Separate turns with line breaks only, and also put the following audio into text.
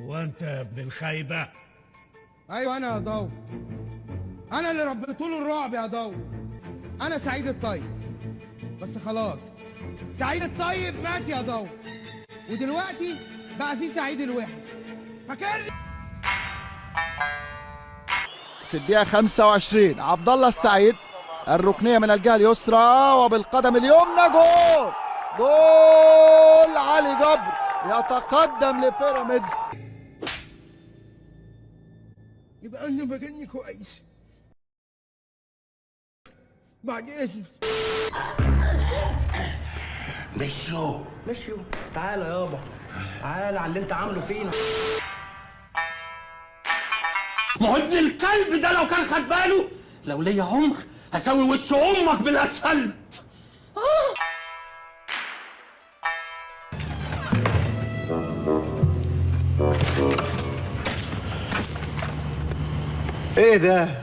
هو انت يا ابن الخايبه؟
ايوه انا يا ضو، انا اللي ربيت له الرعب يا ضو. انا سعيد الطيب، بس خلاص سعيد الطيب مات يا ضو، ودلوقتي بقى في سعيد الوحش. فاكرني؟
في الدقيقة 25 عبد الله السعيد، الركنية من الجهة اليسرى وبالقدم اليمنى جول. جول علي جبر يتقدم لبيراميدز.
يبقى انه مكاني كويس بعد اذنك.
مشيوا تعالى يابا، تعالى على اللي انت عامله فينا.
ما هو ابن الكلب ده لو كان خد باله، لو ليا عمر هسوي وش امك بالاسفلت.
ايه ده؟